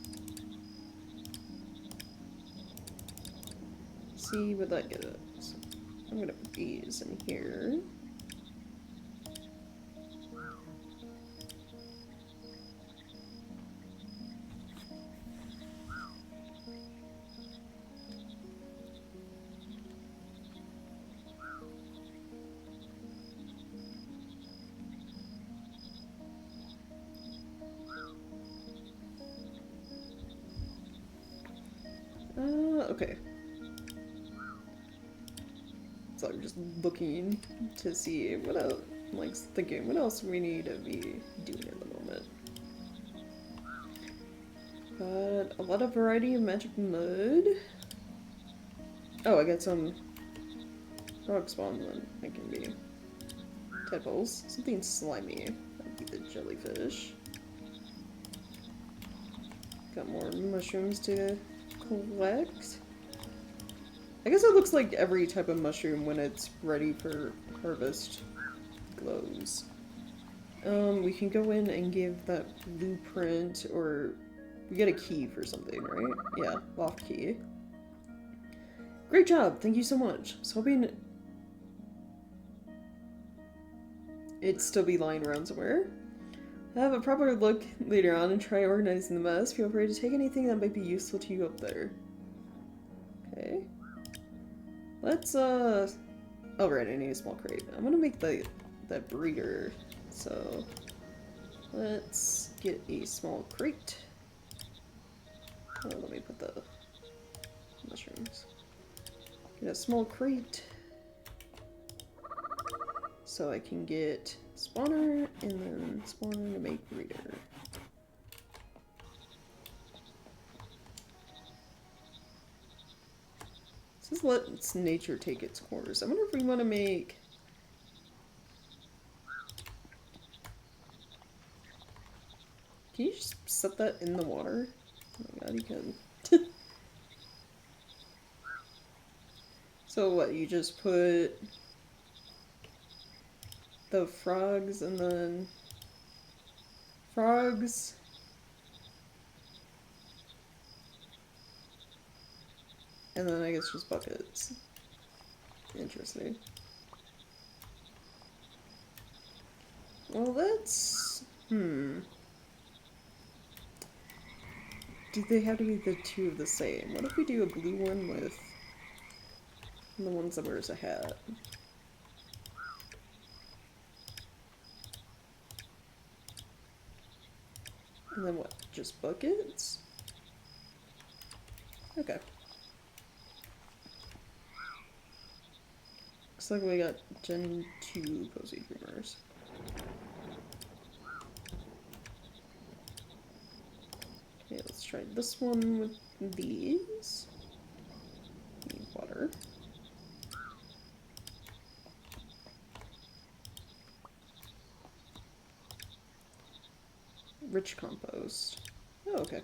See what that gets us. I'm gonna put these in here. Okay. So I'm just looking to see what else, like thinking what else we need to be doing at the moment. Got a lot of variety of magic mud. Oh, I got some frog spawn that I can be tadpoles. Something slimy. That'd be the jellyfish. Got more mushrooms to collect. I guess it looks like every type of mushroom when it's ready for harvest glows. We can go in and give that blueprint or We get a key for something, right? Yeah, loft key. Great job! Thank you so much. I was hoping it'd still be lying around somewhere. Have a proper look later on and try organizing the mess. Feel free to take anything that might be useful to you up there. Okay. Let's, oh right, I need a small crate. I'm gonna make that breeder, so let's get a small crate. Oh, let me put the mushrooms. Get a small crate so I can get spawner and then spawner to make breeder. This lets nature take its course. I wonder if we want to make... Can you just set that in the water? Oh my god, you can. So what, you just put the frogs and then frogs and then I guess just buckets. Interesting. Well, that's... Do they have to be the two of the same? What if we do a blue one with the ones that wears a hat? And then what? Just buckets? Okay. Looks like we got Gen 2 Cozy Dreamers. Okay, let's try this one with these. Need water. Rich compost. Oh, okay.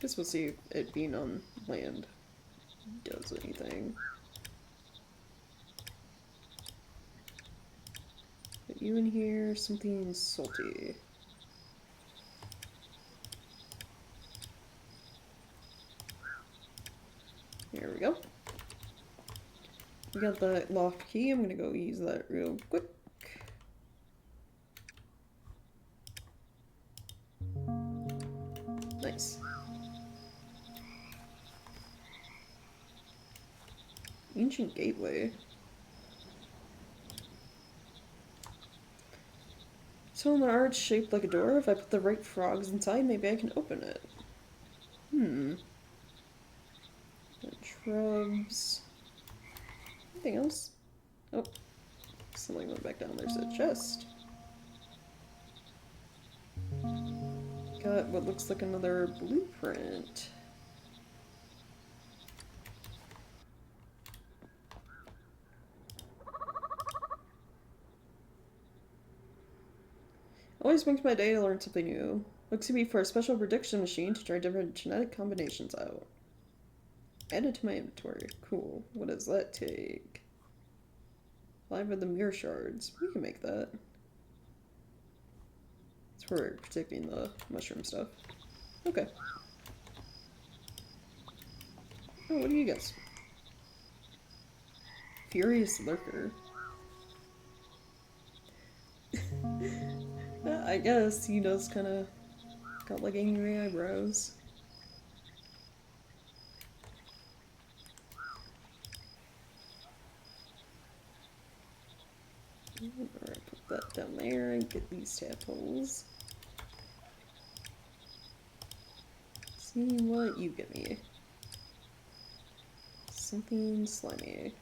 Guess we'll see if it being on land does anything. Put you in here, something salty. There we go. We got the loft key. I'm gonna go use that real quick. Nice. Ancient gateway. So an arch shaped like a door. If I put the right frogs inside, maybe I can open it. Shrubs. Anything else? Oh. Something went back down. There's a chest. Got what looks like another blueprint. Always makes my day to learn something new. Looks to be for a special prediction machine to try different genetic combinations out. Add it to my inventory. Cool. What does that take? 5 of the mirror shards. We can make that. It's for predicting the mushroom stuff. Okay. Oh, what do you guess? Furious Lurker. I guess he does kind of got like angry eyebrows. Alright, put that down there and get these tadpoles. See what you get me. Something slimy.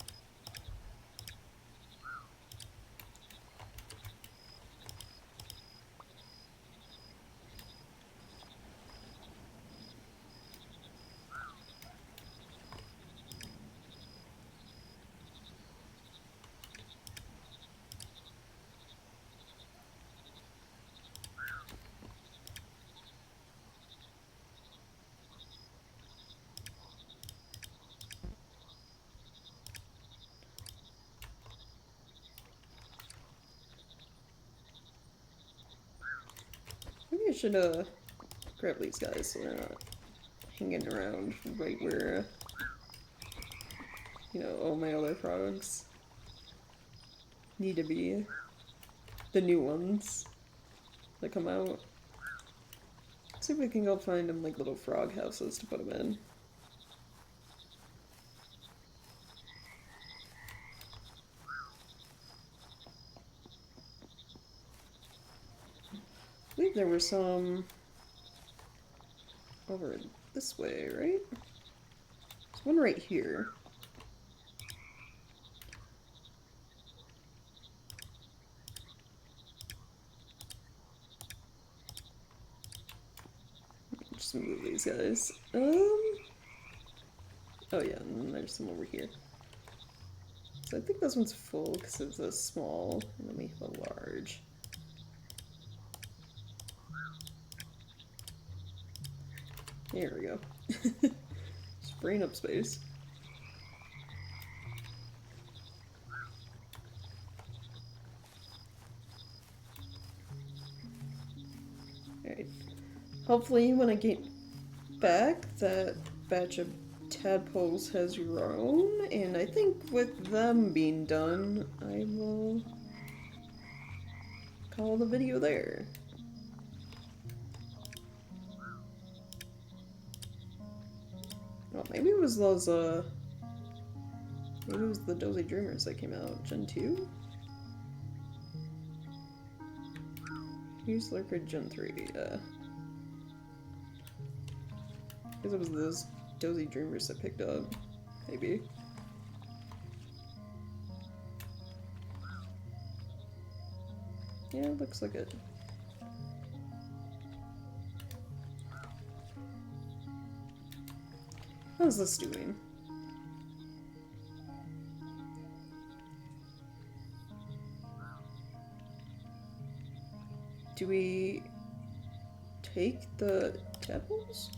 I should grab these guys so they're not hanging around right where, you know, all my other frogs need to be. The new ones that come out. Let's see if we can go find them like little frog houses to put them in. I believe there were some over this way, right? There's one right here. Just move these guys. Oh yeah, and then there's some over here. So I think this one's full because it's a small, and then we have a large. There we go. Just freeing up space. Alright. Hopefully when I get back, that batch of tadpoles has grown, and I think with them being done, I will call the video there. Oh, maybe it was those, maybe it was the Dozy Dreamers that came out. Gen 2? Here's Lurker Gen 3, because it was those Dozy Dreamers that picked up. Maybe. Yeah, it looks like it. How's this doing? Do we take the tadpoles?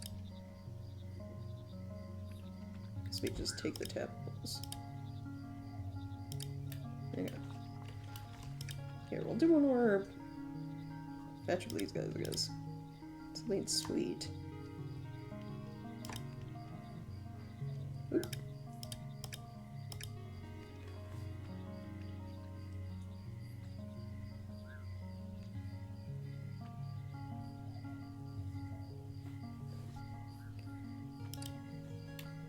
Guess we just take the tadpoles. Okay. Here, we'll do one more batch of these guys, I guess. Something sweet. Oop.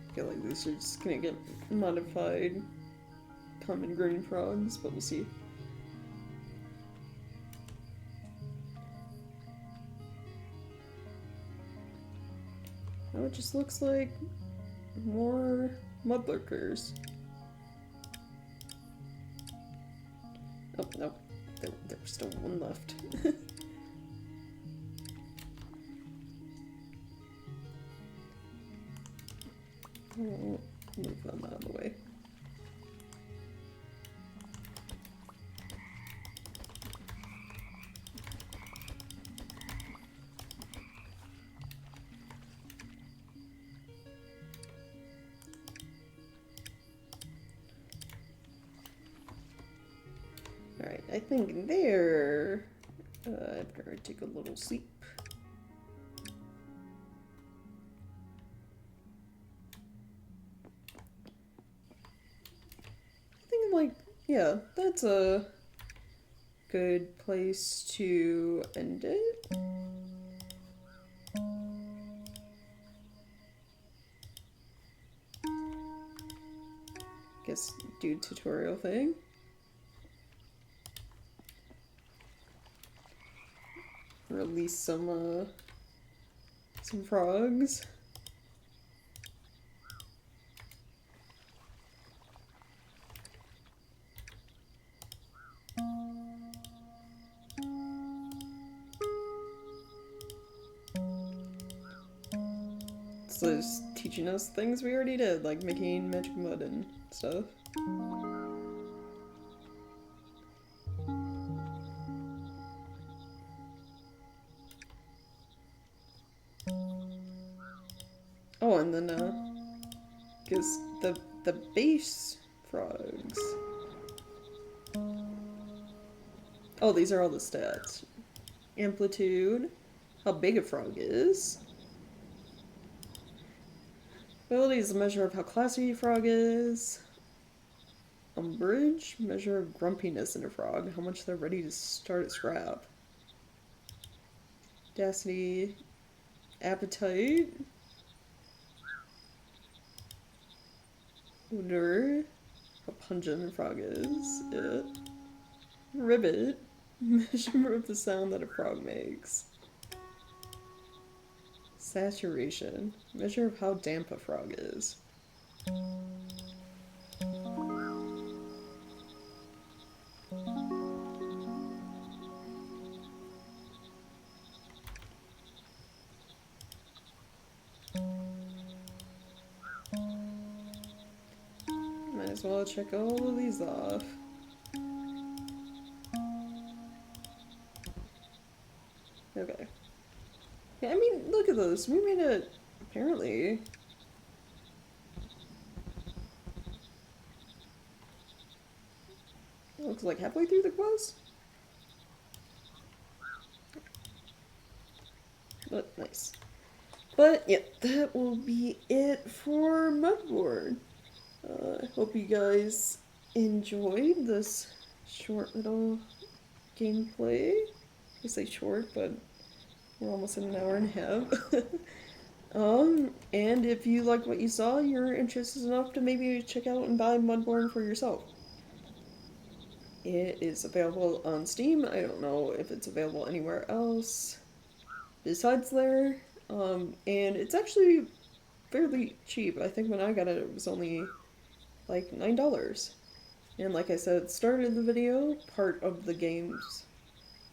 I feel like these are just gonna get modified common green frogs, but we'll see. Oh, it just looks like more mudlurkers. Oh, no. There was still one left. I'll move them out of the way. Alright, I think there, after I take a little sleep. I think I'm like, yeah, that's a good place to end it. Guess do tutorial thing. Release some frogs. So it's teaching us things we already did, like making magic mud and stuff. Oh, and then guess the base frogs. Oh, these are all the stats. Amplitude, how big a frog is. Ability is a measure of how classy a frog is. Umbrage, measure of grumpiness in a frog, how much they're ready to start a scrap. Audacity, appetite, odor, how pungent a frog is. It. Ribbit, measure of the sound that a frog makes. Saturation, measure of how damp a frog is. Might as well check all of these off. Okay. Yeah, I mean, look at this. We made it, apparently. It looks like halfway through the quest. But nice. But yeah, that will be it for Mudborne. I hope you guys enjoyed this short little gameplay. I say short, but we're almost in an hour and a half. And if you like what you saw, you're interested enough to maybe check out and buy Mudborne for yourself. It is available on Steam. I don't know if it's available anywhere else besides there. And it's actually fairly cheap. I think when I got it, it was only like $9. And like I said at the start of the video, part of the game's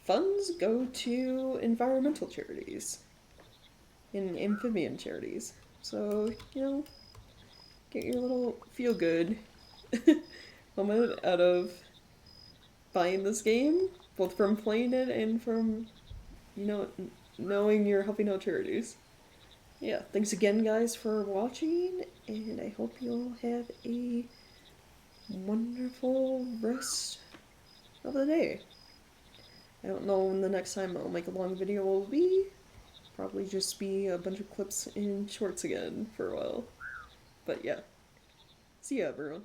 funds go to environmental charities and amphibian charities. So, you know, get your little feel good moment out of buying this game, both from playing it and from, you know, knowing you're helping out charities. Yeah, thanks again, guys, for watching, and I hope you'll have a wonderful rest of the day. I don't know when the next time I'll make a long video will be. Probably just be a bunch of clips in shorts again for a while. But yeah, see ya, everyone.